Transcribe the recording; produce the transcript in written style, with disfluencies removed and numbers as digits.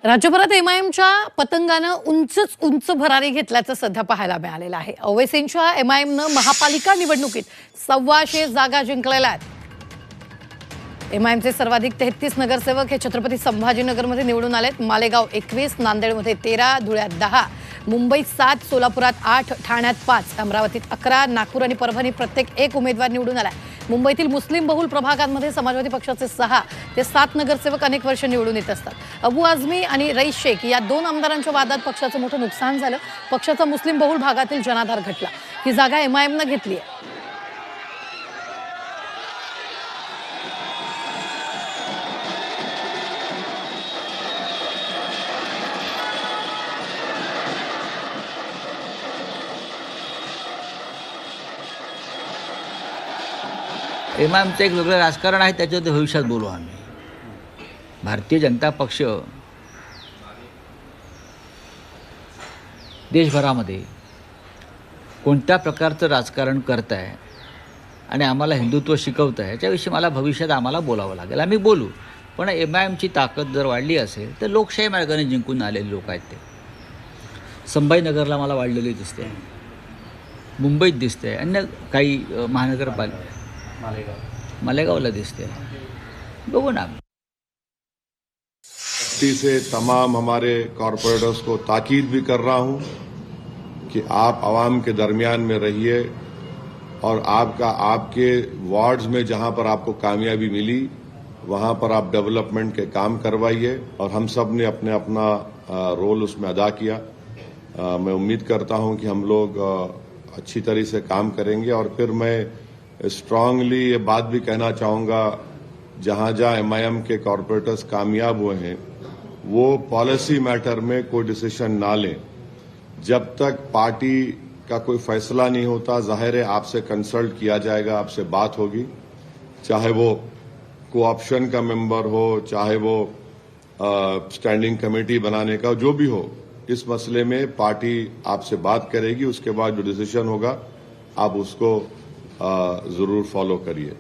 राज्यभरात एमआयएमच्या पतंगानं उंच भरारी घेतल्याचं सध्या पाहायला मिळालेलं आहे। ओवैसींच्या एमआयएमनं महापालिका निवडणुकीत 125 जागा जिंकलेल्या आहेत। एमआयएमचे सर्वाधिक 33 नगरसेवक हे छत्रपती संभाजीनगरमध्ये निवडून आलेत। मालेगाव 21, नांदेडमध्ये 13, धुळ्यात 10, मुंबईत 7, सोलापुरात 8, ठाण्यात 5, अमरावतीत 11, नागपूर आणि परभणी प्रत्येक एक उमेदवार निवडून आलाय। मुंबईतील मुस्लिम बहुल प्रभागांमध्ये समाजवादी पक्षाचे 6 ते 7 नगरसेवक अनेक वर्ष निवडून येत असतात। अबू आझमी आणि रईस शेख या दोन आमदारांच्या वादात पक्षाचं मोठं नुकसान झालं। पक्षाचा मुस्लिम बहुल भागातील जनाधार घटला। ही जागा एमआयएमनं घेतली आहे। एमआयएमचं एक वेगळं राजकारण आहे, त्याच्यावर भविष्यात बोलू आम्ही। भारतीय जनता पक्ष देशभरामध्ये कोणत्या प्रकारचं राजकारण करत आहे आणि आम्हाला हिंदुत्व शिकवत आहे याच्याविषयी मला भविष्यात आम्हाला बोलावं लागेल। आम्ही बोलू, पण एमआयएमची ताकद जर वाढली असेल तर लोकशाही मार्गाने जिंकून आलेले लोक आहेत। ते संभाजीनगरला मला वाढलेली दिसते, मुंबईत दिसते, अन्य काही महानगरपालिका मालेगावला दिसते। बघू ना। से तमाम हमारे कॉरपोरेटर्स को ताकीद भी कर रहा हूं कि आप आवाम के दरमियान में रहिए और आपके वार्ड्स में जहां पर आपको कामयाबी मिली वहां पर आप डेवलपमेंट के काम करवाइए। और हम सब ने अपना रोल उसमें अदा किया। मैं उम्मीद करता हूं कि हम लोग अच्छी तरह से काम करेंगे। और फिर मैं स्ट्रांगली ये बात भी कहना चाहूंगा, जहां जहां एमआईएम के कॉरपोरेटर्स कामयाब हुए हैं वो पॉलिसी मैटर में कोई डिसीजन ना लें जब तक पार्टी का कोई फैसला नहीं होता। जाहिर है आपसे कंसल्ट किया जाएगा, आपसे बात होगी, चाहे वो कोऑप्शन का मेंबर हो, चाहे वो स्टैंडिंग कमेटी बनाने का जो भी हो। इस मसले में पार्टी आपसे बात करेगी, उसके बाद जो डिसीजन होगा आप उसको जरूर फॉलो करिए।